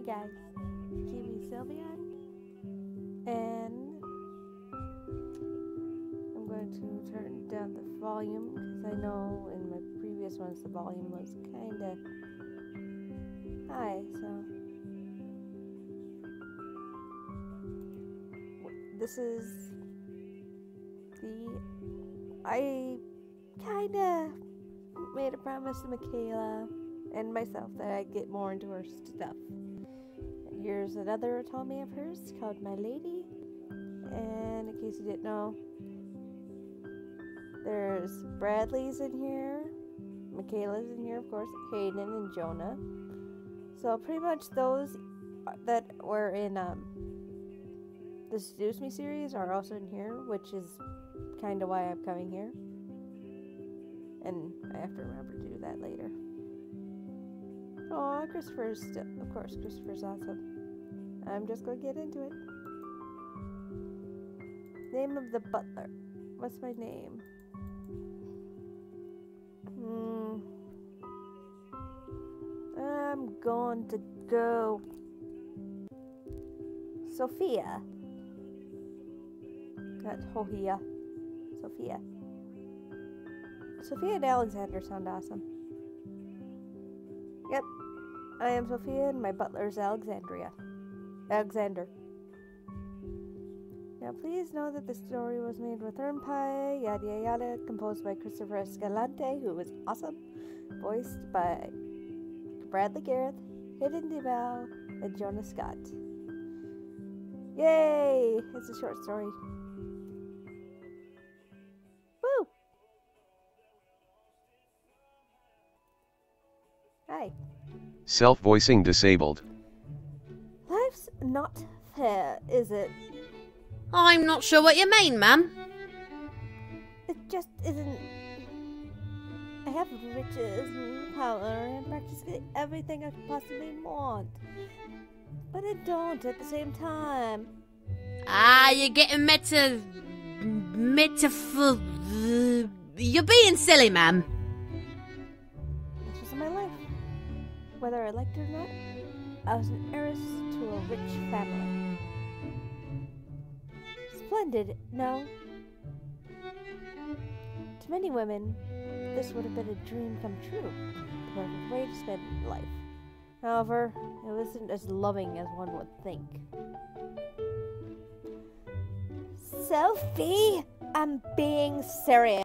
guys, Kiwi Sylvia, and I'm going to turn down the volume because I know in my previous ones the volume was kinda high, so this is I kinda made a promise to Michaela and myself that I'd get more into her stuff. And here's another autonomy of hers called My Lady. And in case you didn't know, there's Bradley's in here, Michaela's in here, of course, Hayden and Jonah. So pretty much those that were in the Seduce Me series are also in here, which is kind of why I'm coming here. And I have to remember to do that later. Aw, Christopher's of course, Christopher's awesome. I'm just gonna get into it. Name of the butler. What's my name? I'm going to go Sophia. Not Hohia. Sophia. Sophia and Alexander sound awesome. Yep. I am Sophia and my butler is Alexander. Now please know that the story was made with Pie, yada yada yada, composed by Christopher Escalante, who was awesome, voiced by Bradley Gareth, Hayden DeVal, and Jonah Scott. Yay! It's a short story. Woo! Hi. Self-voicing disabled. Life's not fair, is it? I'm not sure what you mean, ma'am. It just isn't. I have riches and power and practically everything I could possibly want. But I don't at the same time. You're getting you're being silly, ma'am. This was my life. Whether I liked it or not, I was an heiress to a rich family. Splendid, no? To many women, this would have been a dream come true, the perfect way to spend life. However, it wasn't as loving as one would think. Sophie, I'm being serious.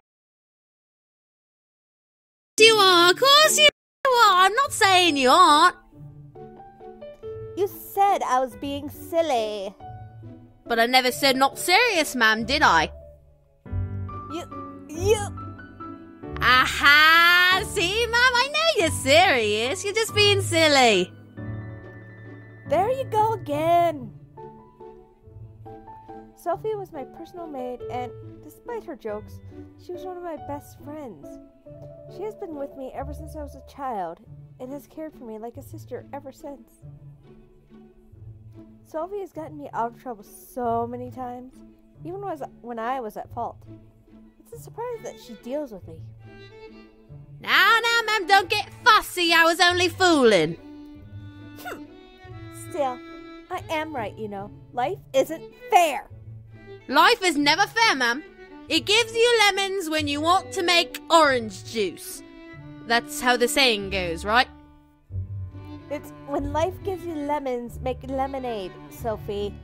You are, of course you are. I'm not saying you aren't. You said I was being silly. But I never said not serious, ma'am, did I? You... Aha! See, ma'am, I know you're serious. You're just being silly. There you go again. Sophie was my personal maid, and despite her jokes, she was one of my best friends. She has been with me ever since I was a child, and has cared for me like a sister ever since. Sophie has gotten me out of trouble so many times, even when I was at fault. It's a surprise that she deals with me. Now, ma'am, don't get fussy. I was only fooling. Still, I am right, you know. Life isn't fair. Life is never fair, ma'am. It gives you lemons when you want to make orange juice. That's how the saying goes, right? It's when life gives you lemons, make lemonade, Sophie.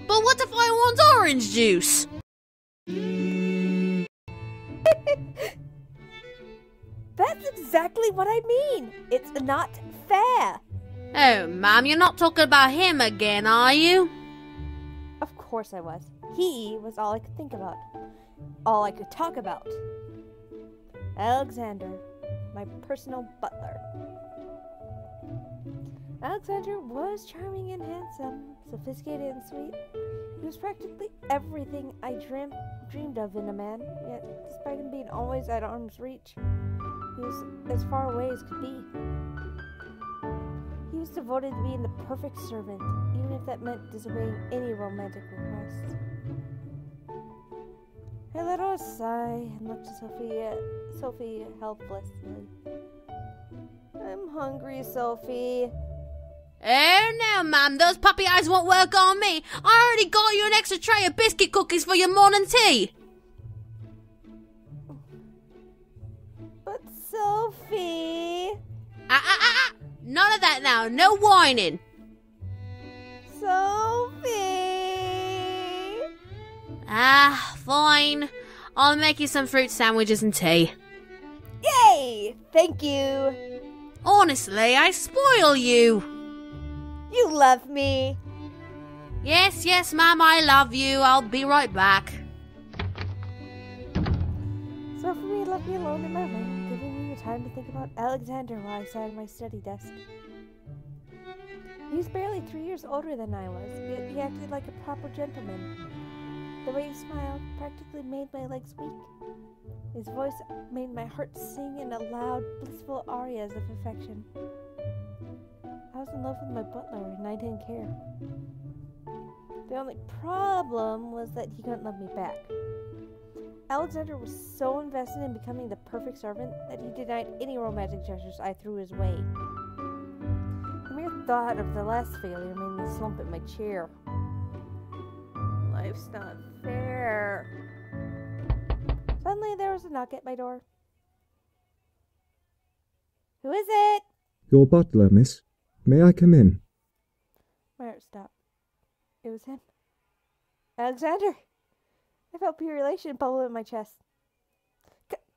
But what if I want orange juice? That's exactly what I mean. It's not fair. Oh, ma'am, you're not talking about him again, are you? Of course I was. He was all I could think about. All I could talk about. Alexander, my personal butler. Alexander was charming and handsome, sophisticated and sweet. He was practically everything I dreamed of in a man, yet despite him being always at arm's reach, he was as far away as could be. He was devoted to being the perfect servant, even if that meant disobeying any romantic requests. I let out a sigh and looked at Sophie helplessly. I'm hungry, Sophie. Oh no, ma'am, those puppy eyes won't work on me. I already got you an extra tray of biscuit cookies for your morning tea. But Sophie... None of that now, no whining. Sophie... Fine. I'll make you some fruit sandwiches and tea. Yay! Thank you. Honestly, I spoil you. You love me. Yes, ma'am, I love you. I'll be right back. Sophie left me alone in my room, giving me the time to think about Alexander while I sat at my study desk. He was barely 3 years older than I was, yet he acted like a proper gentleman. The way he smiled practically made my legs weak. His voice made my heart sing in a loud, blissful arias of affection. I was in love with my butler, and I didn't care. The only problem was that he couldn't love me back. Alexander was so invested in becoming the perfect servant that he denied any romantic gestures I threw his way. The mere thought of the last failure made me slump in my chair. Life's not fair. Suddenly there was a knock at my door. Who is it? Your butler, miss. May I come in? My heart stopped. It was him. Alexander! I felt pure elation bubble in my chest.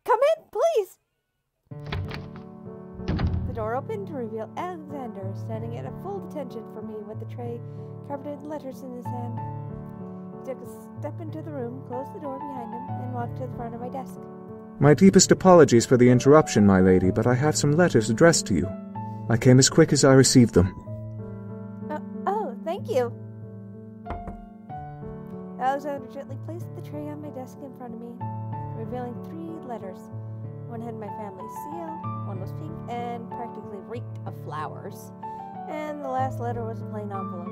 Come in, please! The door opened to reveal Alexander standing at a full attention for me with a tray covered in letters in his hand. He took a step into the room, closed the door behind him, and walked to the front of my desk. My deepest apologies for the interruption, my lady, but I have some letters addressed to you. I came as quick as I received them. Oh, thank you. Alexander gently placed the tray on my desk in front of me, revealing 3 letters. One had my family's seal, one was pink and practically reeked of flowers, and the last letter was a plain envelope.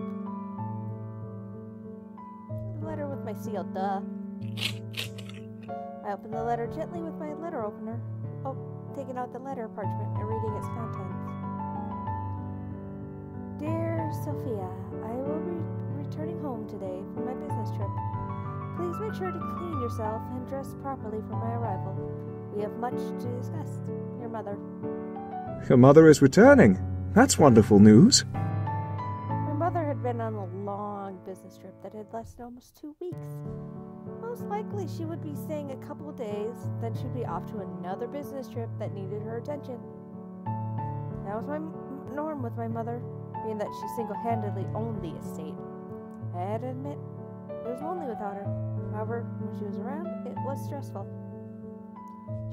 The letter with my seal, duh. I opened the letter gently with my letter opener, taking out the letter parchment and reading its contents. Dear Sophia, I will be returning home today from my business trip. Please make sure to clean yourself and dress properly for my arrival. We have much to discuss. Your mother. Your mother is returning. That's wonderful news. My mother had been on a long business trip that had lasted almost 2 weeks. Most likely she would be staying a couple of days, then she'd be off to another business trip that needed her attention. That was my norm with my mother, being that she single-handedly owned the estate. I had to admit, it was lonely without her. However, when she was around, it was stressful.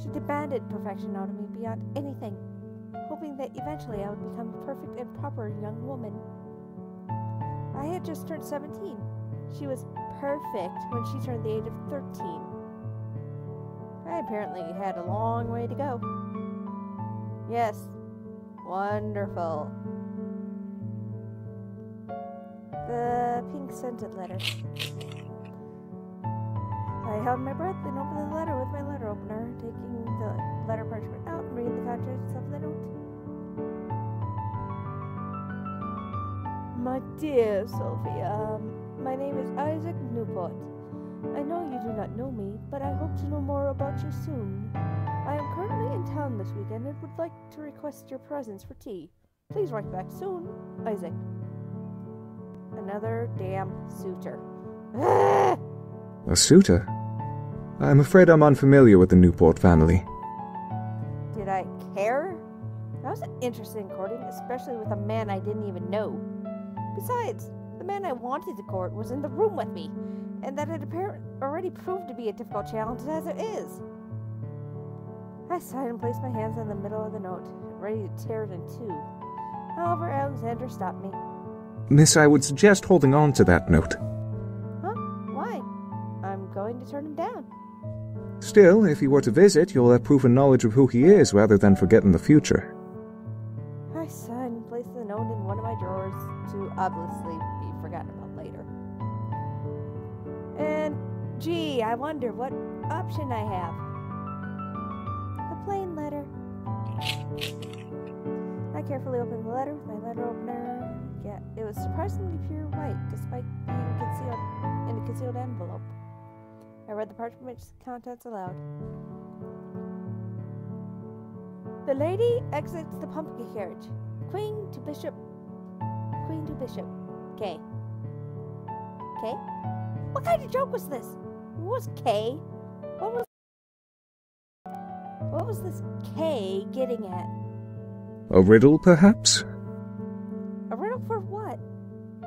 She demanded perfection out of me beyond anything, hoping that eventually I would become a perfect and proper young woman. I had just turned 17. She was perfect when she turned the age of 13. I apparently had a long way to go. Yes, wonderful. The pink scented letter. I held my breath and opened the letter with my letter opener, taking the letter parchment out and reading the contents of the note. My dear Sophia, my name is Isaac Newport. I know you do not know me, but I hope to know more about you soon. I am currently in town this weekend and would like to request your presence for tea. Please write back soon, Isaac. Another damn suitor. A suitor? I'm afraid I'm unfamiliar with the Newport family. Did I care? That was an interesting courting, especially with a man I didn't even know. Besides, the man I wanted to court was in the room with me, and that had apparently already proved to be a difficult challenge as it is. I sighed and placed my hands in the middle of the note, ready to tear it in two. However, Alexander stopped me. Miss, I would suggest holding on to that note. Huh? Why? I'm going to turn him down. Still, if he were to visit, you'll have proven knowledge of who he is rather than forget in the future. I sighed and placed the note in one of my drawers to obviously be forgotten about later. And, gee, I wonder what option I have. The plain letter. I carefully opened the letter with my letter opener, yet it was surprisingly pure white, despite being concealed in a concealed envelope. I read the parchment's contents aloud. The lady exits the pumpkin carriage. Queen to bishop. K. K? What kind of joke was this? Who was K? What was this K getting at? A riddle, perhaps? A riddle for what?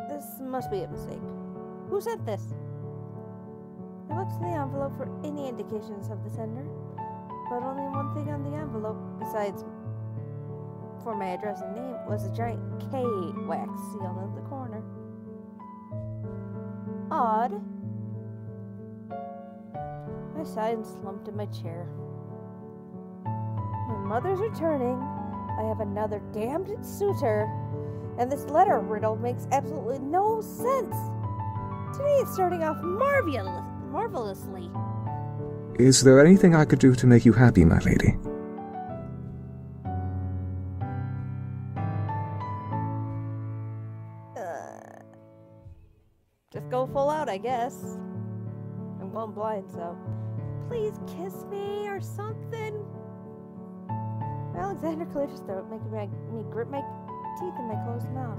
This must be a mistake. Who sent this? I looked in the envelope for any indications of the sender, but only one thing on the envelope, besides for my address and name, was a giant K wax sealed in the corner. Odd. I sighed and slumped in my chair. My mother's returning. I have another damned suitor, and this letter riddle makes absolutely no sense. Today it's starting off marvelously. Is there anything I could do to make you happy, my lady? Just go full out, I guess. I'm going blind, so please kiss me or something. Alexander cleared his throat, making me grip my teeth in my closed mouth.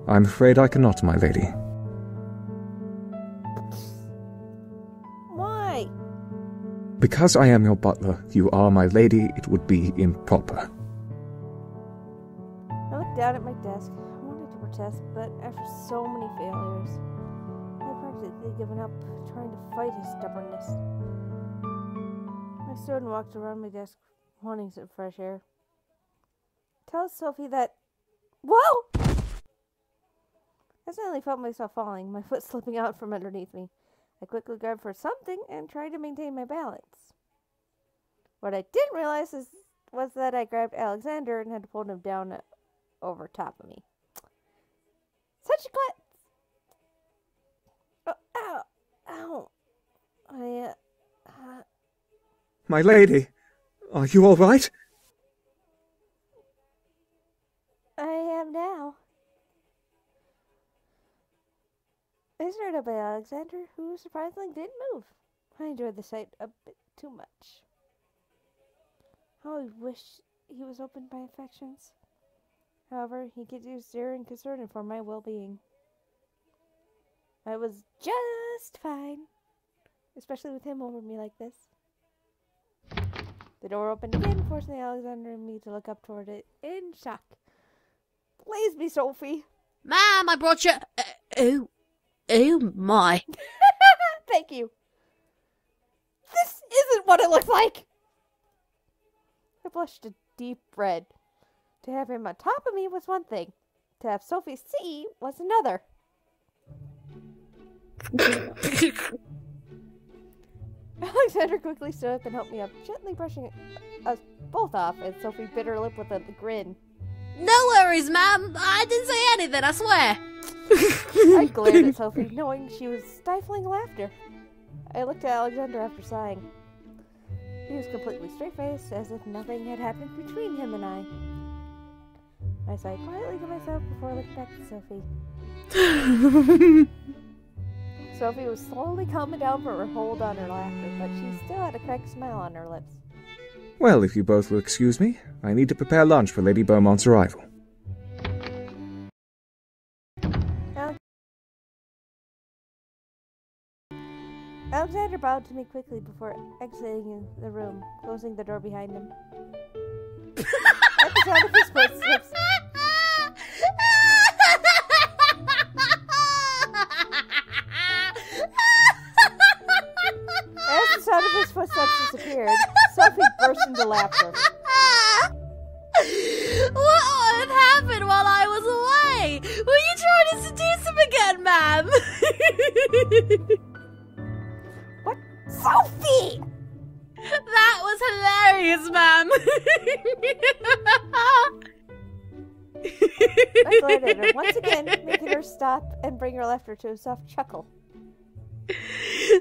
I'm afraid I cannot, my lady. Why? Because I am your butler, you are my lady, it would be improper. I looked down at my desk. I wanted to protest, but after so many failures, I had practically given up trying to fight his stubbornness. I stood and walked around my desk, wanting some fresh air. Tell Sophie that... Whoa! I suddenly felt myself falling, my foot slipping out from underneath me. I quickly grabbed for something and tried to maintain my balance. What I didn't realize was that I grabbed Alexander and had to pull him down over top of me. Such a glitch! Oh, ow! Ow! My lady, are you all right? I am now. I stared up at Alexander, who surprisingly didn't move. I enjoyed the sight a bit too much. How I wish he was opened by affections. However, he could use zero and concern for my well-being. I was just fine, especially with him over me like this. The door opened again, forcing Alexander and me to look up toward it in shock. Please be Sophie. Ma'am, I brought you... Oh my. Thank you. This isn't what it looks like. I blushed a deep red. To have him on top of me was one thing. To have Sophie see was another. Alexander quickly stood up and helped me up, gently brushing us both off, and Sophie bit her lip with a grin. No worries, ma'am. I didn't say anything, I swear. I glared at Sophie, knowing she was stifling laughter. I looked at Alexander after sighing. He was completely straight-faced, as if nothing had happened between him and I. I sighed quietly to myself before I looked back at Sophie. Sophie was slowly calming down from her hold on her laughter, but she still had a cracked smile on her lips. Well, if you both will excuse me, I need to prepare lunch for Lady Beaumont's arrival. Alexander bowed to me quickly before exiting the room, closing the door behind him. At the sound of his footsteps, disappeared, Sophie burst into laughter. What on earth happened while I was away? Were you trying to seduce him again, ma'am? What? Sophie! That was hilarious, ma'am. I glared at her once again, making her stop and bring her laughter to a soft chuckle.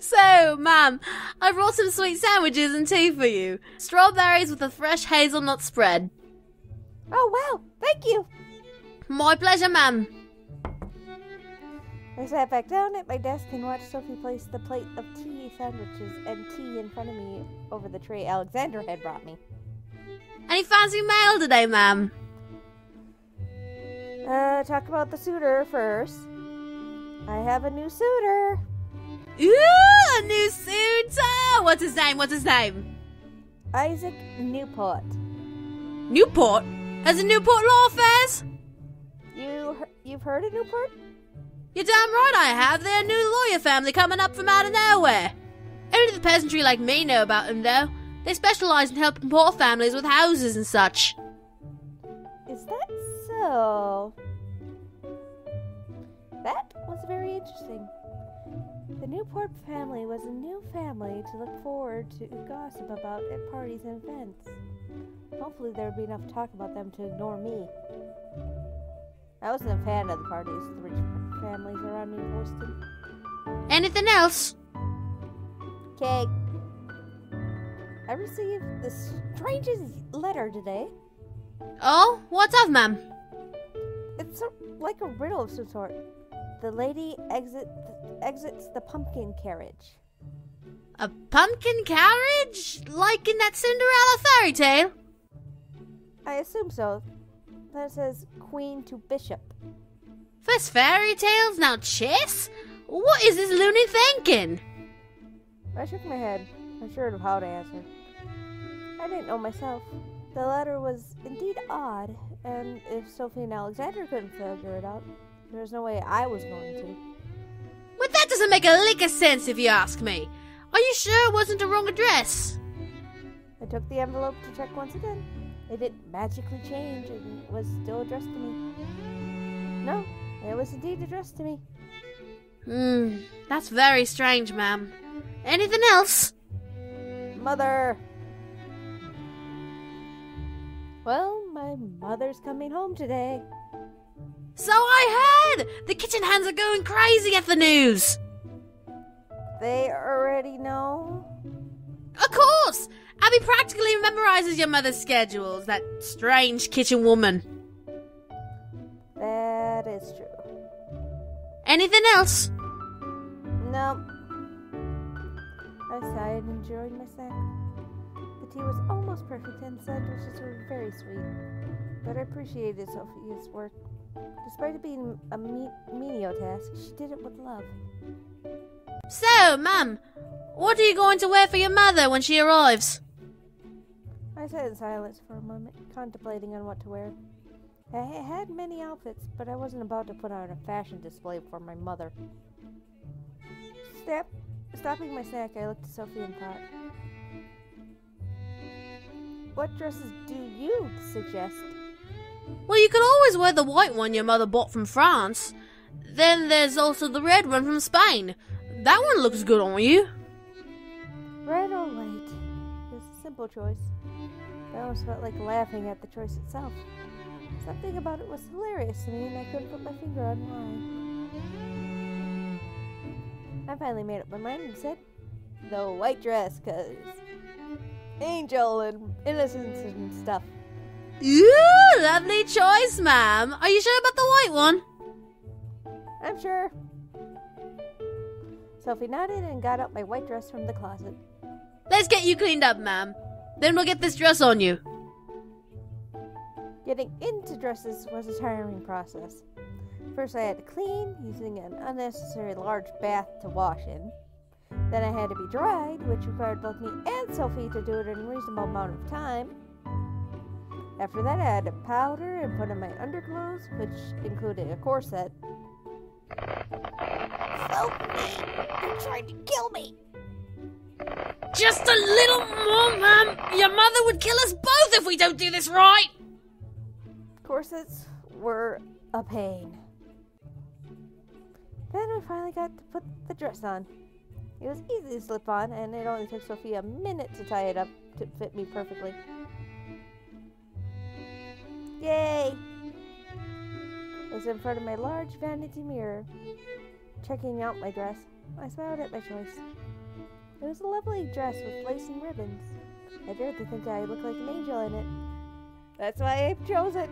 So, ma'am, I brought some sweet sandwiches and tea for you. Strawberries with a fresh hazelnut spread. Oh, wow, thank you. My pleasure, ma'am. I sat back down at my desk and watched Sophie place the plate of tea, sandwiches, and tea in front of me over the tray Alexander had brought me. Any fancy mail today, ma'am? Talk about the suitor first. I have a new suitor. Ooh, a new suitor! What's his name? Isaac Newport. Newport? Has a Newport law affairs? You've heard of Newport? You're damn right I have. They're a new lawyer family coming up from out of nowhere. Only the peasantry like me know about them, though. They specialise in helping poor families with houses and such. Is that so? That was very interesting. The Newport family was a new family to look forward to gossip about at parties and events. Hopefully there would be enough talk about them to ignore me. I wasn't a fan of the parties the rich families around me hosted. Anything else? Okay. I received the strangest letter today. Oh, what's up, ma'am? It's like a riddle of some sort. The lady exits the pumpkin carriage. A pumpkin carriage? Like in that Cinderella fairy tale? I assume so. Then it says Queen to Bishop. First fairy tales, now chess? What is this loony thinking? I shook my head, unsure of how to answer. I didn't know myself. The letter was indeed odd, and if Sophie and Alexander couldn't figure it out, there was no way I was going to. But that doesn't make a lick of sense if you ask me. Are you sure it wasn't a wrong address? I took the envelope to check once again. It didn't magically change and it was still addressed to me. No, it was indeed addressed to me. That's very strange, ma'am. Anything else? Mother! Well, my mother's coming home today. So I heard! The kitchen hands are going crazy at the news! They already know? Of course! Abby practically memorizes your mother's schedules, that strange kitchen woman. That is true. Anything else? No. I sighed and enjoyed my snack. The tea was almost perfect and the sandwiches were very sweet. But I appreciated Sophia's work. Despite it being a menial task, she did it with love. So, ma'am, what are you going to wear for your mother when she arrives? I sat in silence for a moment, contemplating on what to wear. I had many outfits, but I wasn't about to put on a fashion display for my mother. Stopping my snack, I looked at Sophie and thought, what dresses do you suggest? Well, you could always wear the white one your mother bought from France. Then there's also the red one from Spain. That one looks good on you. Red or white? It was a simple choice. I almost felt like laughing at the choice itself. Something about it was hilarious to me, and I couldn't put my finger on why. I finally made up my mind and said, the white dress, 'cause angel and innocence and stuff. Ooh, lovely choice, ma'am. Are you sure about the white one? I'm sure. Sophie nodded and got out my white dress from the closet. Let's get you cleaned up, ma'am. Then we'll get this dress on you. Getting into dresses was a tiring process. First I had to clean, using an unnecessary large bath to wash in. Then I had to be dried, which required both me and Sophie to do it in a reasonable amount of time. After that I had to powder and put on my underclothes, which included a corset. Sophie, you're trying to kill me! Just a little more, ma'am. Your mother would kill us both if we don't do this right. Corsets were a pain. Then I finally got to put the dress on. It was easy to slip on, and it only took Sophie a minute to tie it up to fit me perfectly. Yay! I was in front of my large vanity mirror, checking out my dress. I smiled at my choice. It was a lovely dress with lace and ribbons. I dared to think I looked like an angel in it. That's why I chose it.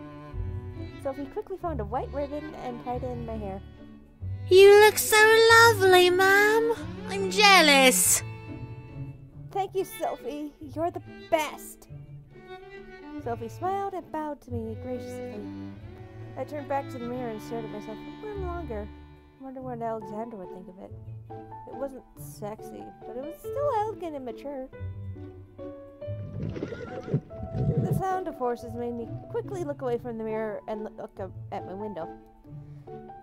Sophie quickly found a white ribbon and tied it in my hair. You look so lovely, ma'am. I'm jealous. Thank you, Sophie. You're the best. Sophie smiled and bowed to me graciously. I turned back to the mirror and stared at myself a little longer. I wonder what Alexander would think of it. It wasn't sexy, but it was still elegant and mature. The sound of horses made me quickly look away from the mirror and look up at my window.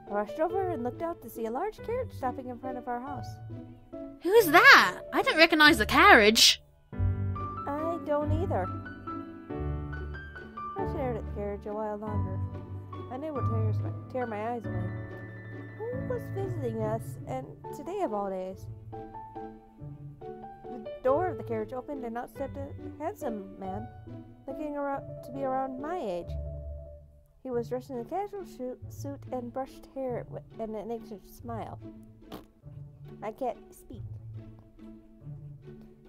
I rushed over and looked out to see a large carriage stopping in front of our house. Who is that? I don't recognize the carriage. I don't either. I stared at the carriage a while longer. I knew it would tear my eyes away. Who was visiting us, and today of all days? The door of the carriage opened and out stepped a handsome man, looking to be around my age. He was dressed in a casual suit and brushed hair and an anxious smile. I can't speak.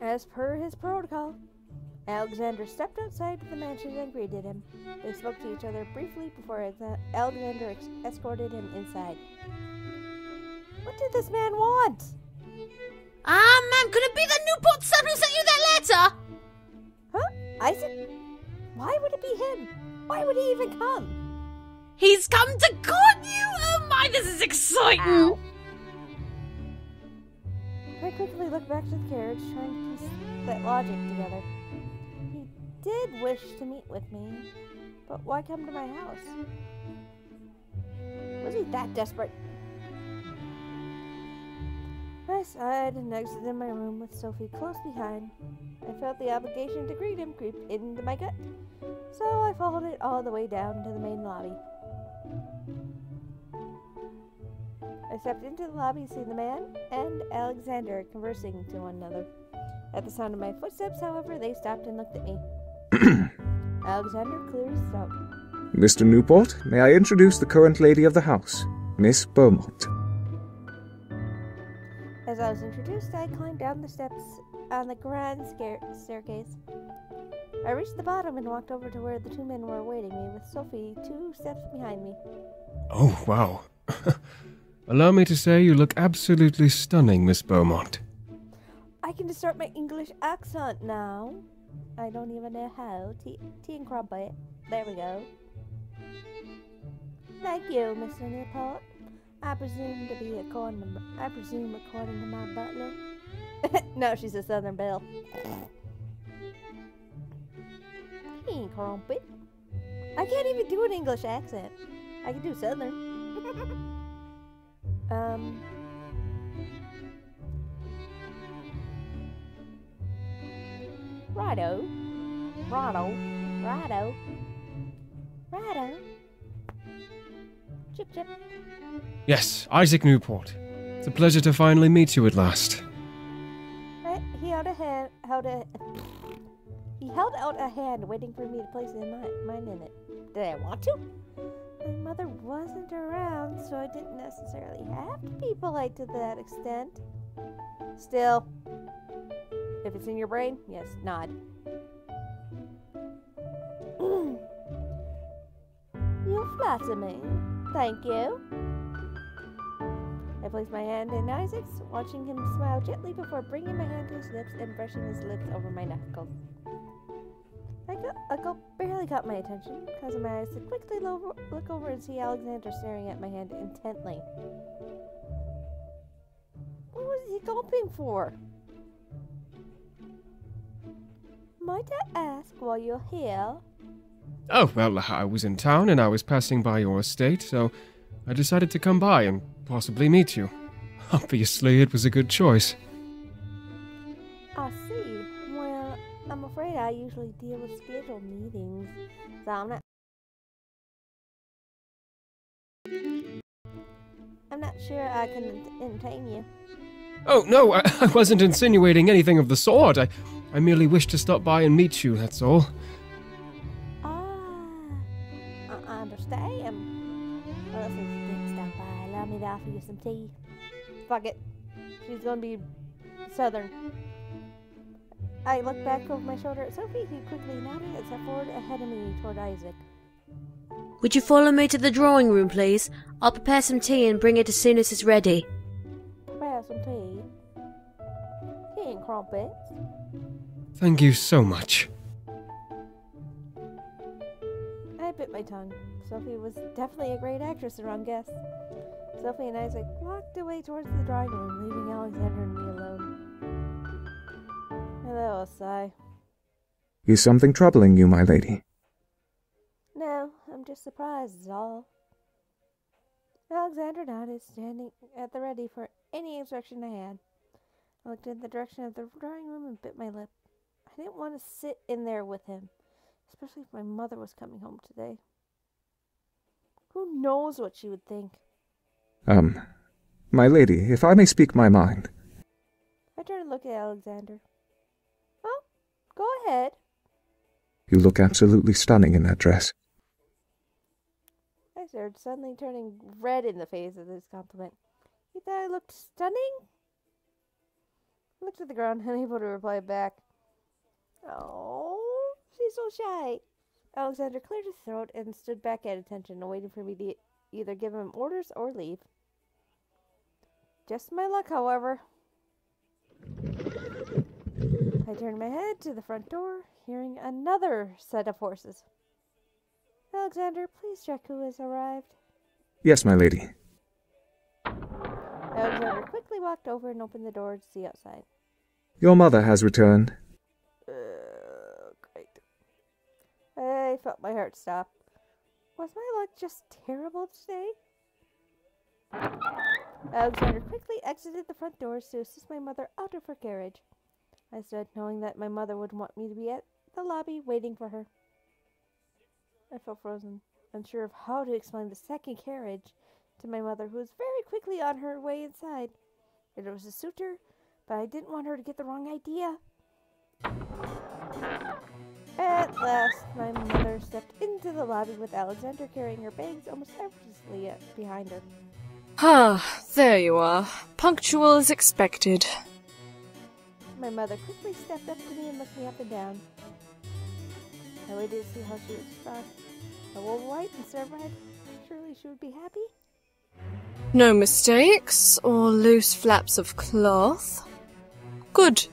As per his protocol, Alexander stepped outside the mansion and greeted him. They spoke to each other briefly before Alexander escorted him inside. What did this man want? Ma'am, could it be the Newport son who sent you that letter? Huh? Isaac? Why would it be him? Why would he even come? He's come to court you! Oh my, this is exciting! Ow. I quickly looked back to the carriage, trying to piece that logic together. He did wish to meet with me, but why come to my house? Was he that desperate? I sighed and exited my room with Sophie close behind. I felt the obligation to greet him creep into my gut, so I followed it all the way down to the main lobby. I stepped into the lobby to see the man and Alexander conversing to one another. At the sound of my footsteps, however, they stopped and looked at me. Alexander cleared his throat. Mr. Newport, may I introduce the current lady of the house, Miss Beaumont. As I was introduced, I climbed down the steps on the grand staircase. I reached the bottom and walked over to where the two men were awaiting me, with Sophie 2 steps behind me. Oh, wow. Allow me to say you look absolutely stunning, Miss Beaumont. I can start my English accent now. I don't even know how. Tea and crumpet. There we go. Thank you, Mr. Newport. I presume according to my butler. No, she's a Southern belle. Tea and crumpet. I can't even do an English accent. I can do Southern. Righto. Chip chip. Yes, Isaac Newport. It's a pleasure to finally meet you at last. He held out a hand, waiting for me to place mine in it. Did I want to? My mother wasn't around, so I didn't necessarily have to be polite to that extent. Still, if it's in your brain, yes, nod. You flatter me. Thank you. I placed my hand in Isaac's, watching him smile gently before bringing my hand to his lips and brushing his lips over my knuckles. A gulp barely caught my attention, causing my eyes to quickly look over and see Alexander staring at my hand intently. What was he gulping for? Might I ask why you're here? Oh, well, I was in town and I was passing by your estate, so I decided to come by and possibly meet you. Obviously, it was a good choice. I see. Well, I'm afraid I usually deal with scheduled meetings, so I'm not sure I can entertain you. Oh, no, I wasn't insinuating anything of the sort. I merely wished to stop by and meet you, that's all. I understand. Well, since you didn't stop by, allow me to offer you some tea. Fuck it. She's gonna be Southern. I looked back over my shoulder at Sophie, who quickly nodded and stepped forward ahead of me toward Isaac. Would you follow me to the drawing room, please? I'll prepare some tea and bring it as soon as it's ready. Prepare some tea. Tea and crumpets. Thank you so much. I bit my tongue. Sophie was definitely a great actress around guests. Sophie and Isaac walked away towards the drawing room, leaving Alexander and me alone. Hello, sigh. Is something troubling you, my lady? No, I'm just surprised is all. Alexander nodded, standing at the ready for any instruction I had. I looked in the direction of the drawing room and bit my lip. I didn't want to sit in there with him, especially if my mother was coming home today. Who knows what she would think? My lady, if I may speak my mind. I turned to look at Alexander. Oh, go ahead. You look absolutely stunning in that dress. I started suddenly turning red in the face at this compliment. You thought I looked stunning? I looked at the ground, unable to reply back. Oh, she's so shy. Alexander cleared his throat and stood back at attention, waiting for me to either give him orders or leave. Just my luck, however. I turned my head to the front door, hearing another set of horses. Alexander, please check who has arrived. Yes, my lady. Alexander quickly walked over and opened the door to see outside. Your mother has returned. Great. I felt my heart stop. Was my luck just terrible today? Alexander quickly exited the front doors to assist my mother out of her carriage. I stood knowing that my mother would want me to be at the lobby waiting for her. I felt frozen, unsure of how to explain the second carriage to my mother, who was very quickly on her way inside. It was a suitor, but I didn't want her to get the wrong idea. At last, my mother stepped into the lobby with Alexander carrying her bags almost effortlessly behind her. Ah, there you are. Punctual as expected. My mother quickly stepped up to me and looked me up and down. I waited to see how she would respond. I wore white instead of red. Surely she would be happy? No mistakes or loose flaps of cloth. Good.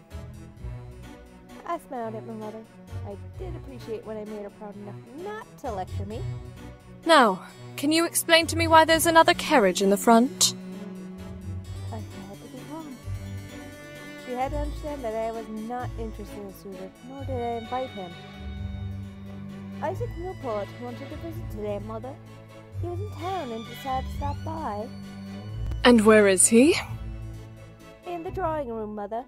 I smiled at my mother. I did appreciate when I made her proud enough not to lecture me. Now, can you explain to me why there's another carriage in the front? I had to be wrong. She had to understand that I was not interested in Suitor, nor did I invite him. Isaac Newport wanted to visit today, Mother. He was in town and decided to stop by. And where is he? In the drawing room, Mother.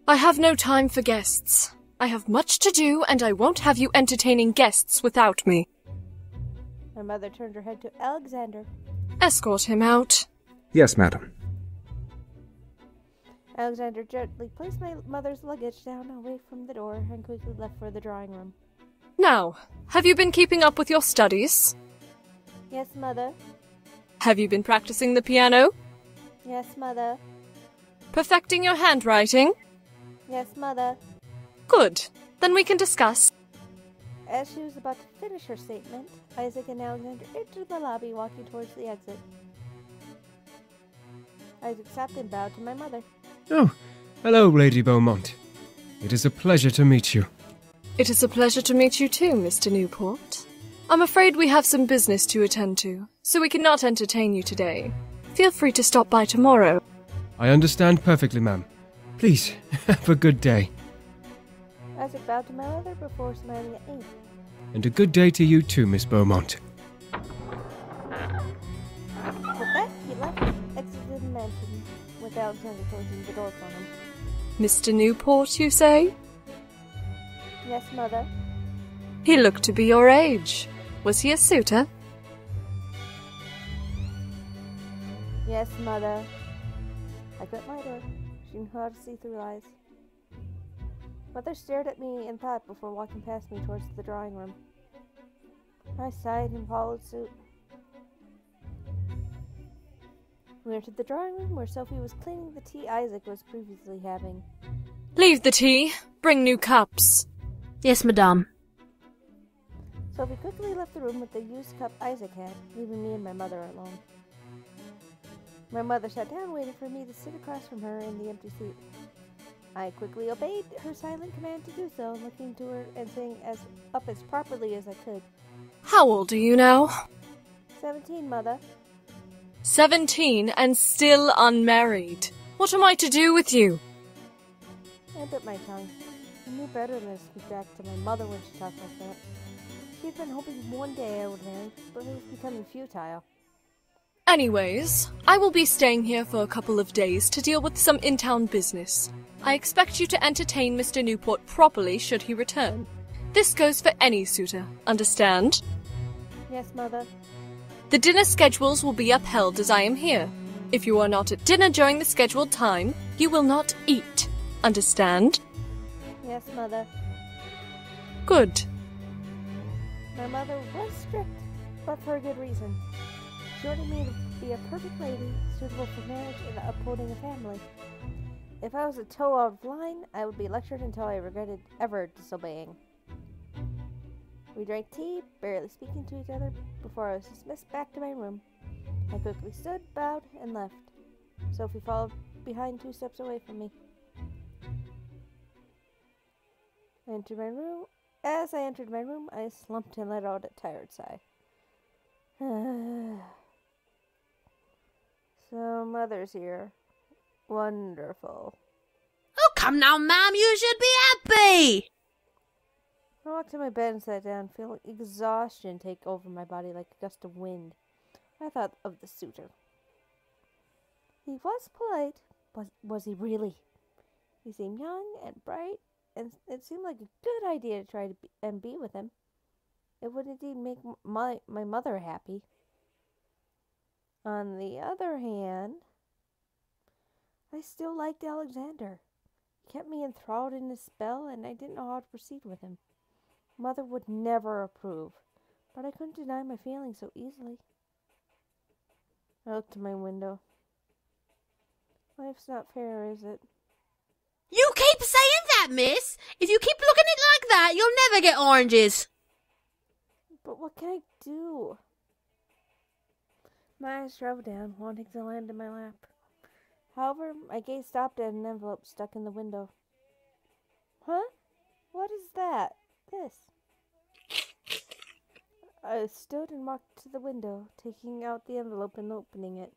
I have no time for guests. I have much to do, and I won't have you entertaining guests without me. My mother turned her head to Alexander. Escort him out. Yes, madam. Alexander gently placed my mother's luggage down away from the door and quickly left for the drawing room. Now, have you been keeping up with your studies? Yes, Mother. Have you been practicing the piano? Yes, Mother. Perfecting your handwriting? Yes, Mother. Good. Then we can discuss. As she was about to finish her statement, Isaac and Alexander entered the lobby, walking towards the exit. Isaac stopped and bowed to my mother. Oh, hello, Lady Beaumont. It is a pleasure to meet you. It is a pleasure to meet you too, Mr. Newport. I'm afraid we have some business to attend to, so we cannot entertain you today. Feel free to stop by tomorrow. I understand perfectly, ma'am. Please, have a good day. Isaac bowed to my mother before smiling at me. And a good day to you too, Miss Beaumont. With that, he left and exited the mansion, with Alexander closing the door for him. Mr. Newport, you say? Yes, Mother. He looked to be your age. Was he a suitor? Yes, Mother. I couldn't lie to her. She knew how to see through lies. Mother stared at me in thought before walking past me towards the drawing room. I sighed and followed suit. We entered the drawing room where Sophie was cleaning the tea Isaac was previously having. Leave the tea. Bring new cups. Yes, madame. Sophie quickly left the room with the used cup Isaac had, leaving me and my mother alone. My mother sat down waiting for me to sit across from her in the empty seat. I quickly obeyed her silent command to do so, looking to her and sitting up as properly as I could. How old are you now? 17, Mother. 17 and still unmarried. What am I to do with you? I bit my tongue. I knew better than to speak back to my mother when she talked like that. She'd been hoping one day I would marry, but it was becoming futile. Anyways, I will be staying here for a couple of days to deal with some in-town business. I expect you to entertain Mr. Newport properly should he return. This goes for any suitor, understand? Yes, Mother. The dinner schedules will be upheld as I am here. If you are not at dinner during the scheduled time, you will not eat. Understand? Yes, Mother. Good. My mother was strict, but for a good reason. She wanted me to be a perfect lady, suitable for marriage and upholding a family. If I was a toe out of line, I would be lectured until I regretted ever disobeying. We drank tea, barely speaking to each other, before I was dismissed back to my room. I quickly stood, bowed, and left. Sophie followed behind 2 steps away from me. As I entered my room, I slumped and let out a tired sigh. So, Mother's here. Wonderful. Oh, come now, Ma'am, you should be happy! I walked to my bed and sat down, feeling exhaustion take over my body like a gust of wind. I thought of the suitor. He was polite, but was he really? He seemed young and bright, and it seemed like a good idea to try to be with him. It would indeed make my mother happy. On the other hand, I still liked Alexander. He kept me enthralled in his spell, and I didn't know how to proceed with him. Mother would never approve, but I couldn't deny my feelings so easily. I looked to my window. Life's not fair, is it? You keep saying that, miss! If you keep looking at it like that, you'll never get oranges! But what can I do? My eyes traveled down, wanting to land in my lap. However, my gaze stopped at an envelope stuck in the window. Huh? What is that? This. I stood and walked to the window, taking out the envelope and opening it.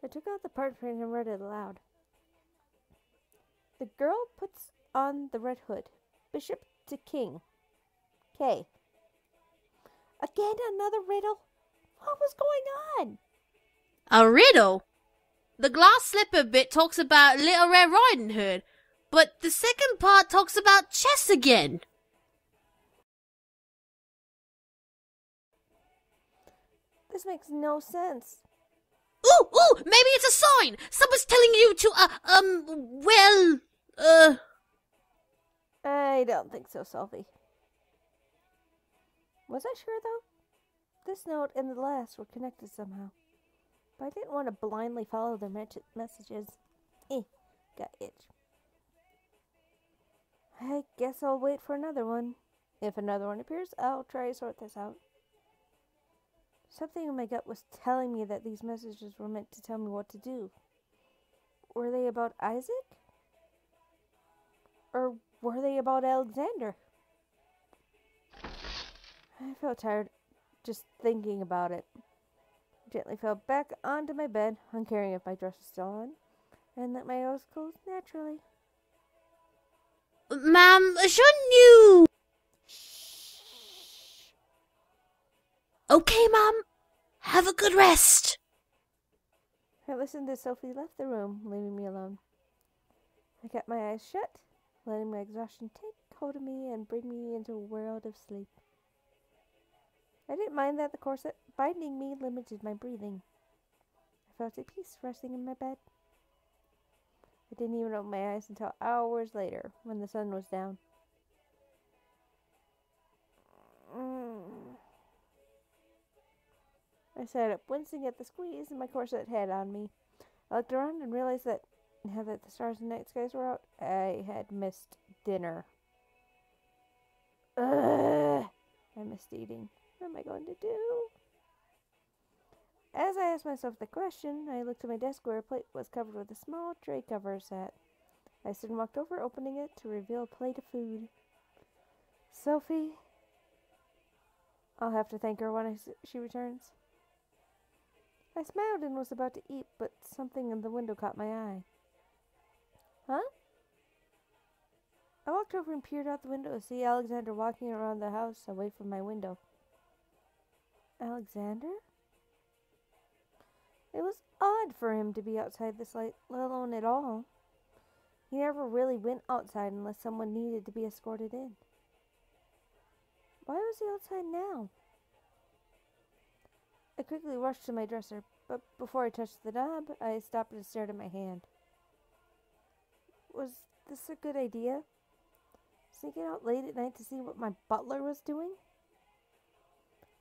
I took out the parchment and read it aloud. The girl puts on the red hood. Bishop to king. K. Again, another riddle? What was going on? A riddle? The glass slipper bit talks about Little Red Riding Hood, but the second part talks about chess again. This makes no sense. Ooh, maybe it's a sign! Someone's telling you to, I don't think so, Sophie. Was I sure, though? This note and the last were connected somehow. But I didn't want to blindly follow their messages. Got itch. I guess I'll wait for another one. If another one appears, I'll try to sort this out. Something in my gut was telling me that these messages were meant to tell me what to do. Were they about Isaac? Or were they about Alexander? I felt tired just thinking about it. I gently fell back onto my bed, uncaring if my dress was still on, and let my eyes close naturally. Ma'am, shouldn't you... Okay, Mum. Have a good rest. I listened as Sophie left the room, leaving me alone. I kept my eyes shut, letting my exhaustion take hold of me and bring me into a world of sleep. I didn't mind that the corset binding me limited my breathing. I felt at peace resting in my bed. I didn't even open my eyes until hours later, when the sun was down. I sat up, wincing at the squeeze my corset had on me. I looked around and realized that, now that the stars and night skies were out, I had missed dinner. Ugh! I missed eating. What am I going to do? As I asked myself the question, I looked at my desk where a plate was covered with a small tray cover set. I stood and walked over, opening it to reveal a plate of food. Sophie. I'll have to thank her when she returns. I smiled and was about to eat, but something in the window caught my eye. Huh? I walked over and peered out the window to see Alexander walking around the house away from my window. Alexander? It was odd for him to be outside this late, let alone at all. He never really went outside unless someone needed to be escorted in. Why was he outside now? I quickly rushed to my dresser, but before I touched the knob, I stopped and stared at my hand. Was this a good idea? Sneaking out late at night to see what my butler was doing?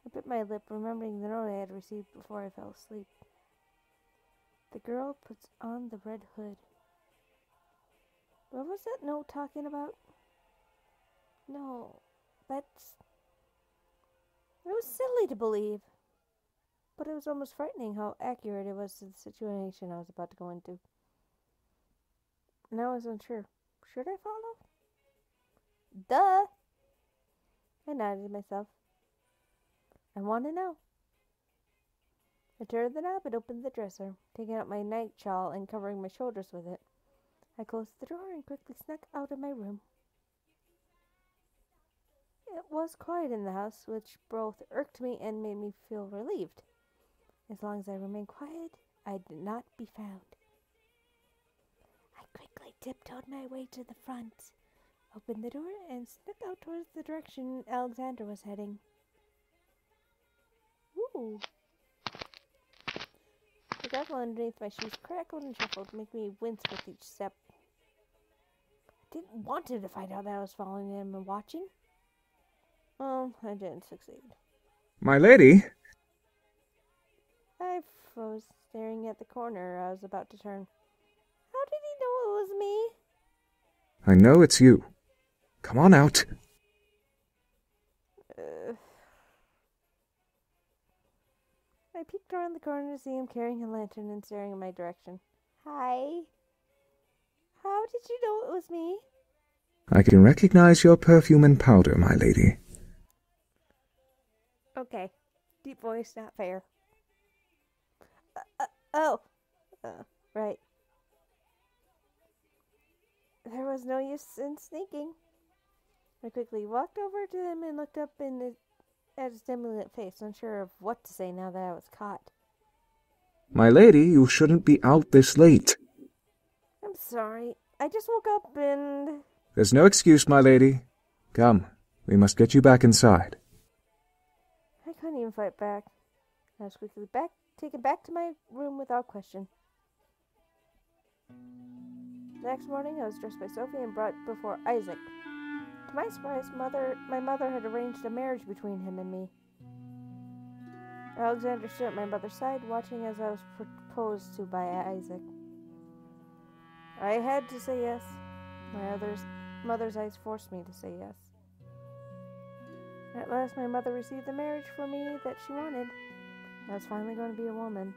I bit my lip, remembering the note I had received before I fell asleep. The girl puts on the red hood. What was that note talking about? No, that's... It was silly to believe. But it was almost frightening how accurate it was to the situation I was about to go into. And I was unsure. Should I follow? Duh! I nodded to myself. I want to know. I turned the knob and opened the dresser, taking out my night shawl and covering my shoulders with it. I closed the door and quickly snuck out of my room. It was quiet in the house, which both irked me and made me feel relieved. As long as I remained quiet, I did not be found. I quickly tiptoed my way to the front, opened the door, and snuck out towards the direction Alexander was heading. Ooh. The gravel underneath my shoes crackled and shuffled, making me wince with each step. I didn't want him to find out that I was following him and watching. Well, I didn't succeed. My lady? I froze, staring at the corner I was about to turn. How did he know it was me? I know it's you. Come on out. I peeked around the corner to see him carrying a lantern and staring in my direction. Hi. How did you know it was me? I can recognize your perfume and powder, my lady. Okay. Deep voice, not fair. Right. There was no use in sneaking. I quickly walked over to him and looked up at his dimly lit face, unsure of what to say now that I was caught. My lady, you shouldn't be out this late. I'm sorry. I just woke up and... There's no excuse, my lady. Come, we must get you back inside. I couldn't even fight back. I was quickly taken back to my room without question. The next morning, I was dressed by Sophie and brought before Isaac. To my surprise, my mother had arranged a marriage between him and me. Alexander stood at my mother's side, watching as I was proposed to by Isaac. I had to say yes. My mother's eyes forced me to say yes. At last, my mother received the marriage for me that she wanted. I was finally going to be a woman.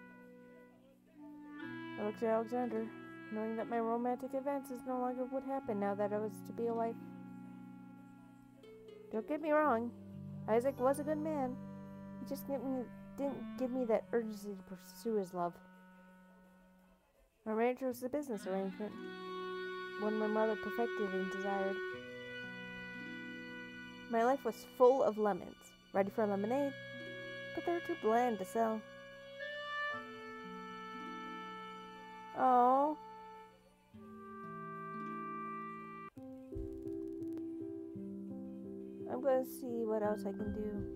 I looked at Alexander, knowing that my romantic advances no longer would happen now that I was to be a wife. Don't get me wrong, Isaac was a good man. He just didn't give me that urgency to pursue his love. Our marriage was a business arrangement, one my mother perfected and desired. My life was full of lemons, ready for lemonade, but they were too bland to sell. Oh. I'm going to see what else I can do.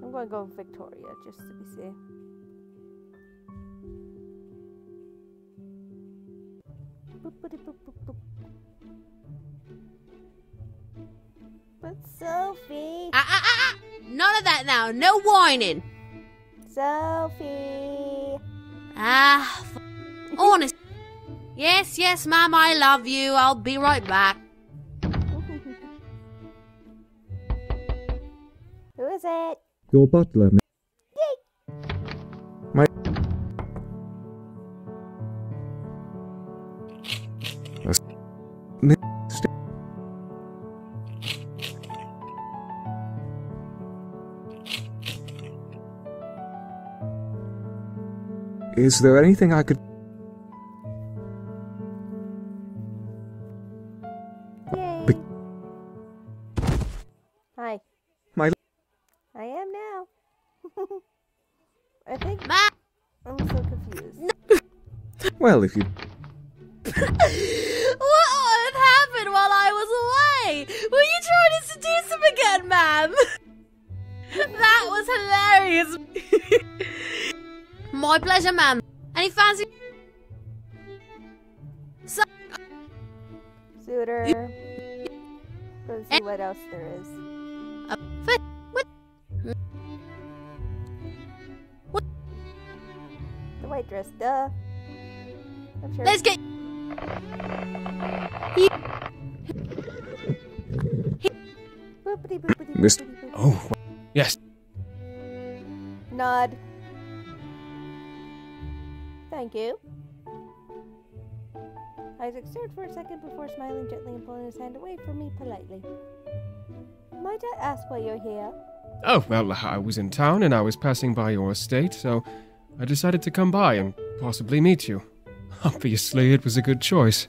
I'm going to go with Victoria just to be safe. Boop, boop, boop, boop. But Sophie! None of that now. No whining. Sophie! Honest. Yes, yes, ma'am, I love you. I'll be right back. Who is it? Your butler, my... Is there anything I could... Yay. Be- Hi. My... I am now. I think Ma- I'm so confused. Well, if you... What on earth happened while I was away? Were you trying to seduce him again, ma'am? That was hilarious. My pleasure, ma'am. Any fancy... Suitor. Go see what else there is. What? The white dress, duh. I'm sure. Let's get... Boopity boopity Mr. boopity boopity. Oh, yes. Nod. Thank you. Isaac stared for a second before smiling gently and pulling his hand away from me politely. Might I ask why you're here? Oh, well, I was in town and I was passing by your estate, so I decided to come by and possibly meet you. Obviously, it was a good choice.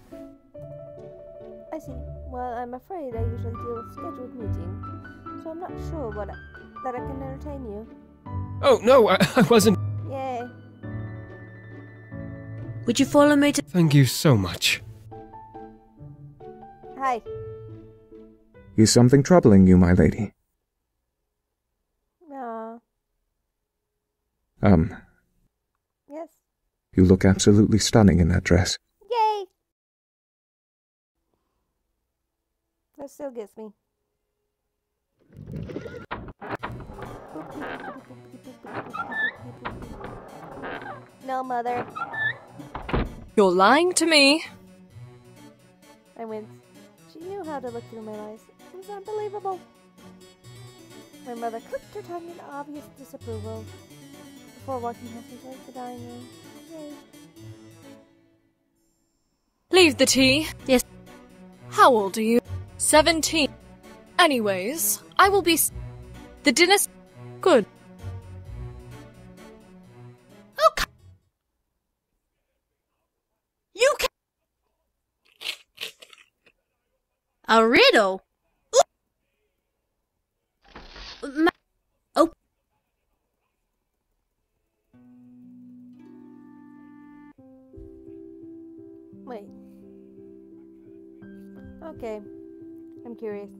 I see. Well, I'm afraid I usually deal with scheduled meetings, so I'm not sure that I can entertain you. Oh, no, I wasn't... Yay. Would you follow me to... Thank you so much. Hi. Is something troubling you, my lady? Aw. Yes. You look absolutely stunning in that dress. Yay! That still gets me. No, mother. You're lying to me. I winced. She knew how to look through my lies. It was unbelievable. My mother clicked her tongue in obvious disapproval before walking past me towards the dining room. Yay. Leave the tea. Yes. How old are you? 17. Anyways, I will be... The dinner's... Good. Okay. You can... A riddle? Oh. Wait. Okay. I'm curious.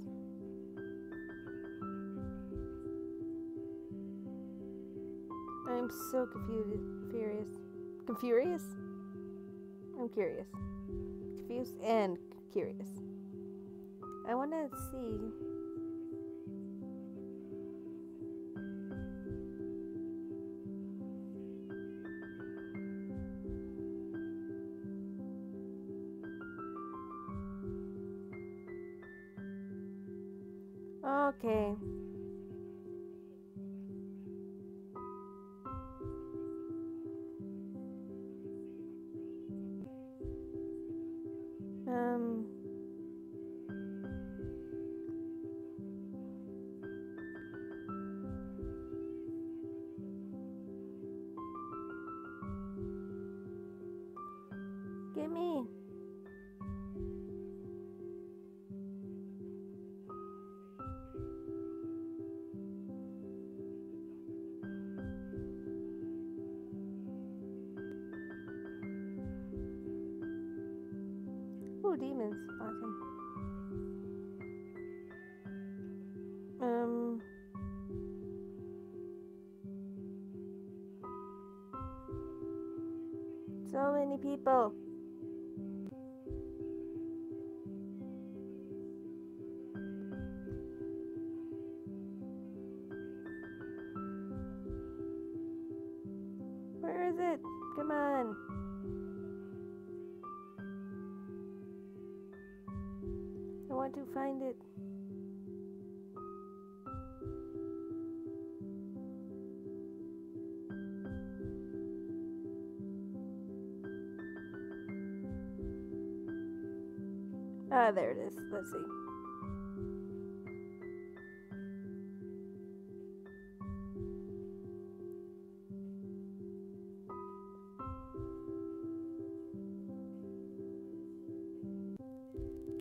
I'm so furious. Confurious? I'm curious. Confused and curious. I want to see. Okay. Give me. Ooh, demons. Awesome. So many people. Where is it? Come on. want to find it. Ah, there it is. Let's see.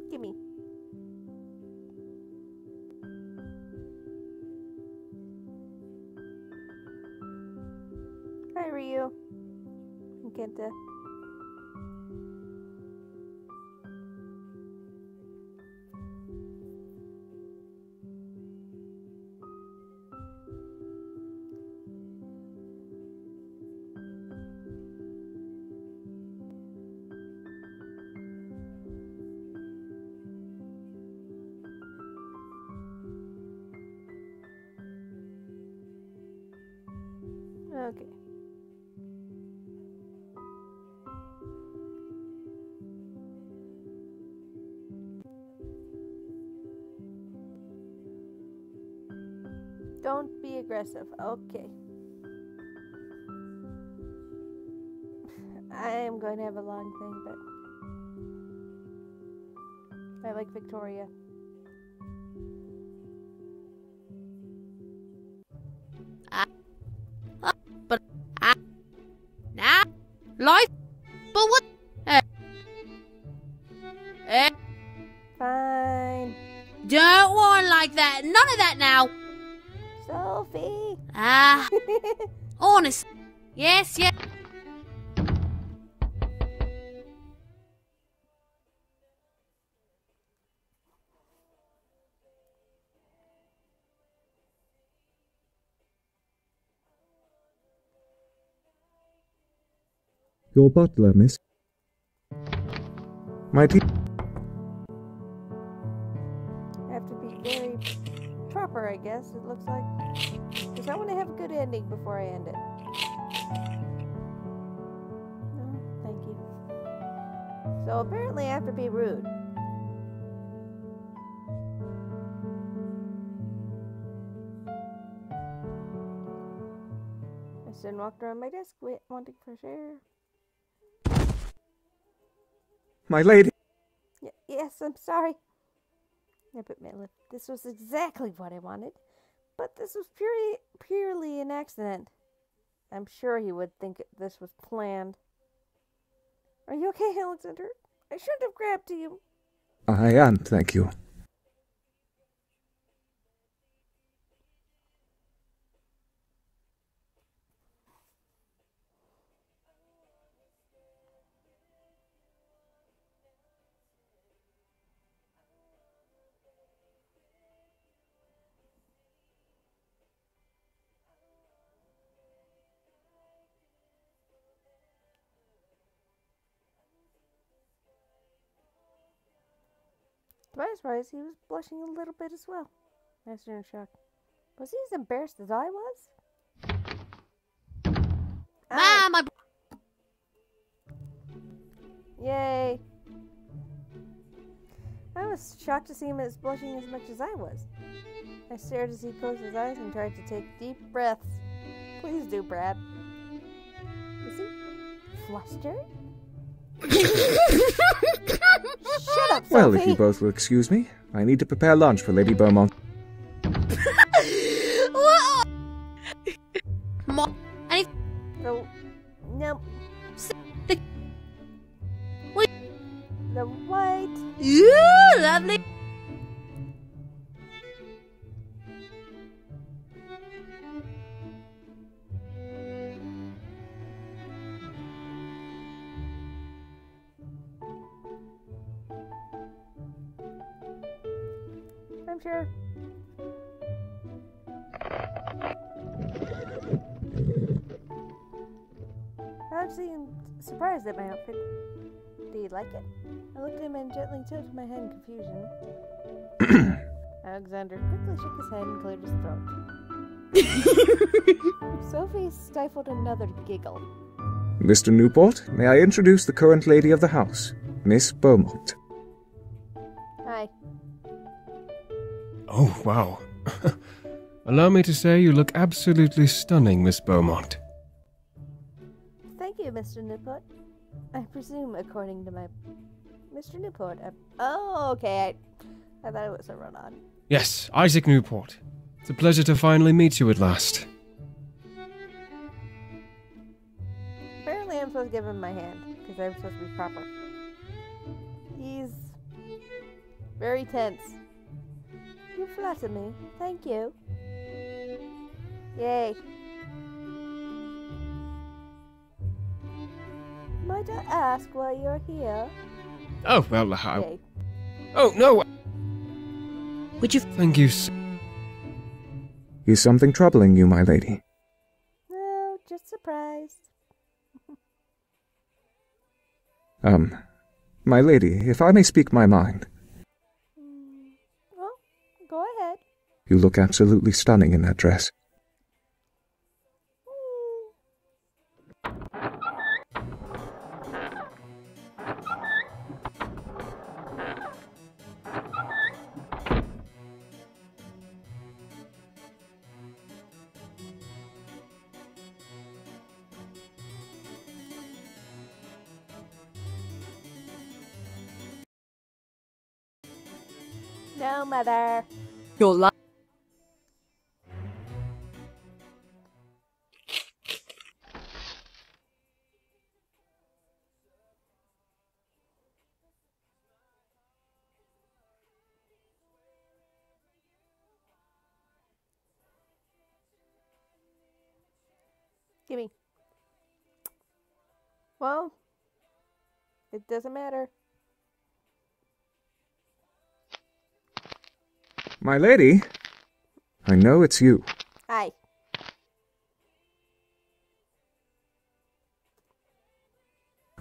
Gimme. Hi, Ryu. And Kenta. Okay. Don't be aggressive. Okay. I am going to have a long thing, but I like Victoria. Now, life. But what? Fine. Don't whine like that. None of that now. Sophie. Honest. Yes. Your butler, miss. My tea. I have to be very proper, I guess, it looks like. Because I want to have a good ending before I end it. No, thank you. So apparently I have to be rude. I soon walked around my desk wanting fresh air. My lady. Yes, I'm sorry. Yeah, but Michaela, this was exactly what I wanted. But this was purely an accident. I'm sure he would think this was planned. Are you okay, Alexander? I shouldn't have grabbed you. I am, thank you. To my surprise, he was blushing a little bit as well. Master in shock. Was he as embarrassed as I was? Mom, Yay! I was shocked to see him as blushing as much as I was. I stared as he closed his eyes and tried to take deep breaths. Please do, Brad. Is he flustered? Shut up, Sophie! Well, if you both will excuse me, I need to prepare lunch for Lady Beaumont. Oh, no. The white. Ooh, lovely. I'm sure. Alex seemed surprised at my outfit. Do you like it? I looked at him and gently tilted my head in confusion. Alexander quickly shook his head and cleared his throat. Sophie stifled another giggle. Mr. Newport, may I introduce the current lady of the house, Miss Beaumont. Hi. Oh, wow. Allow me to say you look absolutely stunning, Miss Beaumont. Thank you, Mr. Newport. I presume, according to my... Mr. Newport, oh, okay, I thought it was a run-on. Yes, Isaac Newport. It's a pleasure to finally meet you at last. Apparently I'm supposed to give him my hand, because I'm supposed to be proper. He's very tense. You flatter me. Thank you. Yay. Might I ask why you're here? Oh, well, Yay. Oh, no! Would you... Thank you, sir. Is something troubling you, my lady? No, just surprised. My lady, if I may speak my mind. Well, go ahead. You look absolutely stunning in that dress. No, mother. You're lying. Gimme. Well, it doesn't matter. My lady? I know it's you. Hi.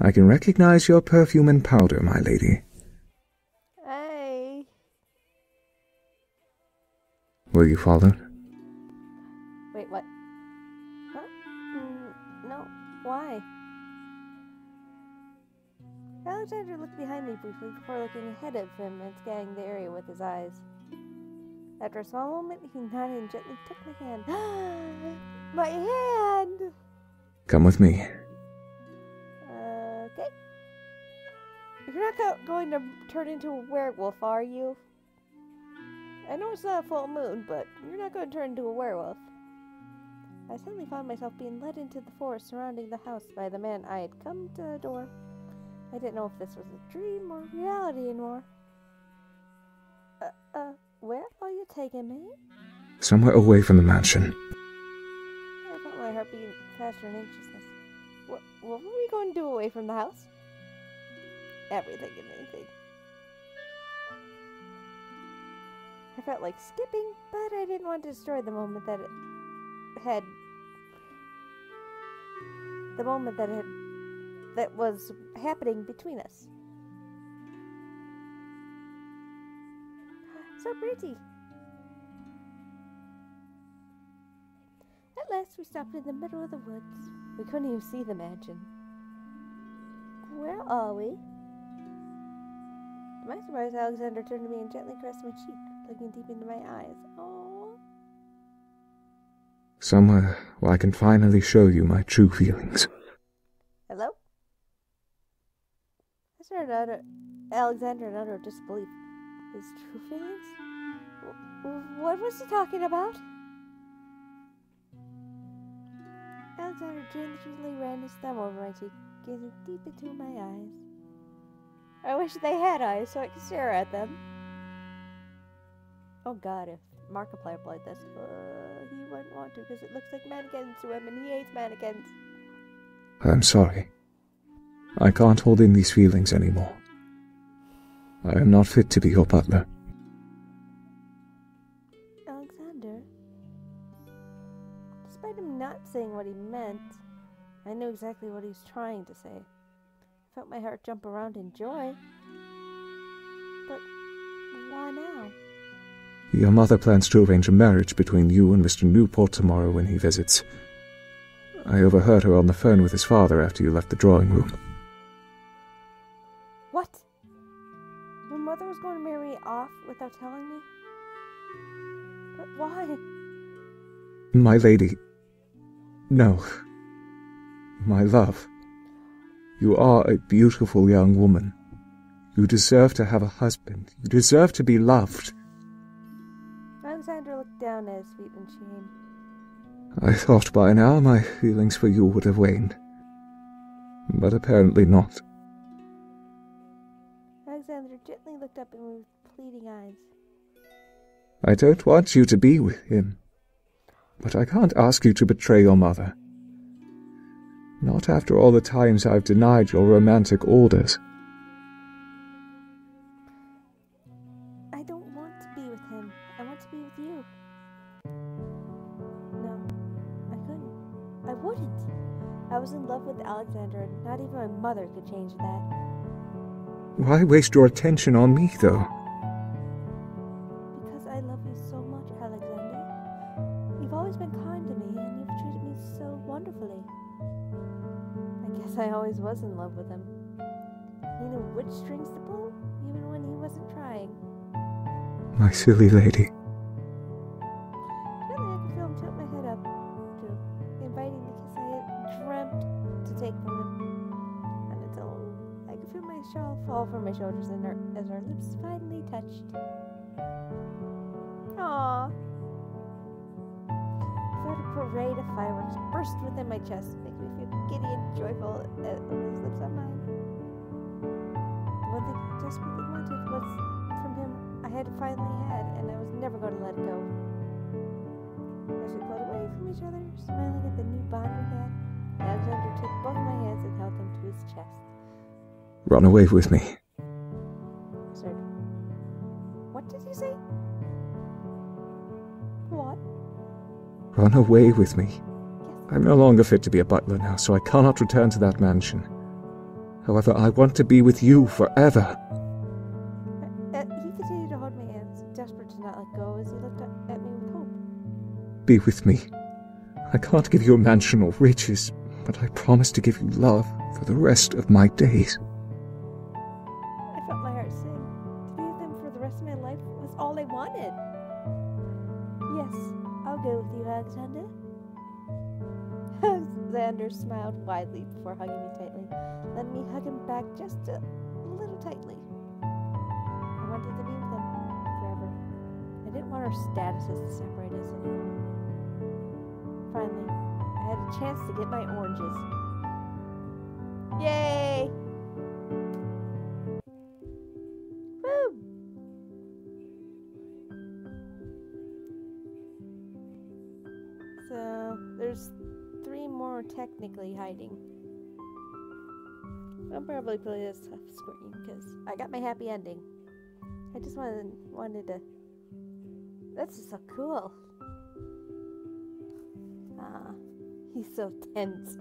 I can recognize your perfume and powder, my lady. Hi. Were you followed? Wait, what? Huh? No. Why? Alexander looked behind me briefly before looking ahead of him and scanning the area with his eyes. After a small moment, he nodded and gently took my hand. My hand! Come with me. Okay. You're not going to turn into a werewolf, are you? I know it's not a full moon, but you're not going to turn into a werewolf. I suddenly found myself being led into the forest surrounding the house by the man I had come to the door. I didn't know if this was a dream or reality anymore. Where are you taking me? Somewhere away from the mansion. I felt my heart beating faster in anxiousness. What were we going to do away from the house? Everything and anything. I felt like skipping, but I didn't want to destroy the moment that was happening between us. So pretty. At last, we stopped in the middle of the woods. We couldn't even see the mansion. Where are we? To my surprise, Alexander turned to me and gently caressed my cheek, looking deep into my eyes. Oh. Somewhere where I can finally show you my true feelings. Hello? I stared at Alexander in utter disbelief. His true feelings? What was he talking about? Alexander gently ran his thumb over my cheek, gazing deep into my eyes. I wish they had eyes so I could stare at them. Oh god, if Markiplier played this, he wouldn't want to because it looks like mannequins to him and he hates mannequins. I'm sorry. I can't hold in these feelings anymore. I am not fit to be your butler. Alexander? Despite him not saying what he meant, I knew exactly what he was trying to say. I felt my heart jump around in joy. But why now? Your mother plans to arrange a marriage between you and Mr. Newport tomorrow when he visits. I overheard her on the phone with his father after you left the drawing room. What? Your mother was going to marry me off without telling me? But why? My lady. No. My love. You are a beautiful young woman. You deserve to have a husband. You deserve to be loved. Alexander looked down at his feet in shame. I thought by now my feelings for you would have waned. But apparently not. Alexander gently looked up at me with pleading eyes. I don't want you to be with him. But I can't ask you to betray your mother. Not after all the times I've denied your romantic orders. I don't want to be with him. I want to be with you. No, I couldn't. I wouldn't. I was in love with Alexander, and not even my mother could change that. Why waste your attention on me, though? Because I love you so much, Alexander. You've always been kind to me, and you've treated me so wonderfully. I guess I always was in love with him. He knew which strings to pull, even when he wasn't trying. My silly lady. Suddenly I could feel him tilt my head up to inviting the kiss I had dreamt to take from him. And until I could feel my shawl fall from my shoulders as our lips finally touched. Aww. I felt a parade of fireworks burst within my chest, making me feel giddy and joyful at his lips on mine. The one thing I desperately wanted was from him I had finally had, and I was never going to let it go. As we pulled away from each other, smiling at the new bond we had, Alexander took both my hands and held them to his chest. Run away with me. I said, "What did you say?" "What?" Run away with me. "Yes." I'm no longer fit to be a butler now, so I cannot return to that mansion. However, I want to be with you forever. He continued to hold my hands, desperate to not let go as he looked up at me with hope. Be with me. I can't give you a mansion or riches, but I promise to give you love for the rest of my days. I felt my heart sing. To be with him for the rest of my life was all I wanted. "Yes, I'll go with you, Alexander." Alexander smiled widely before hugging me tightly, letting me hug him back just a little tightly. I wanted to be with him forever. I didn't want our statuses to separate us anymore. Finally, I had a chance to get my oranges. Yay! Woo! So, there's 3 more technically hiding. I'll probably play this off screen because I got my happy ending. I just wanted to. That's just so cool. He's so tense.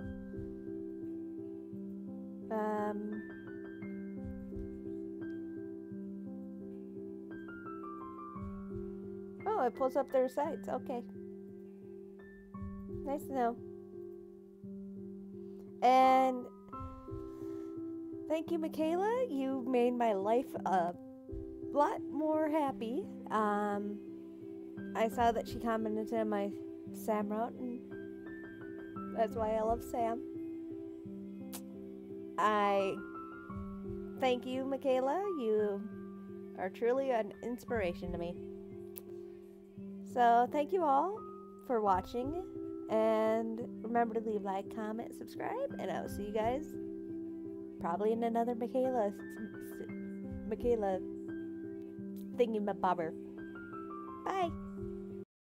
Oh, it pulls up their sites. Okay. Nice to know. And thank you, Michaela. You made my life a lot more happy. I saw that she commented on my Sam wrote, and that's why I love Sam. I thank you, Michaela. You are truly an inspiration to me. So thank you all for watching, and remember to leave, like, comment, subscribe, and I will see you guys probably in another Michaela thingy-mabobber. Bye.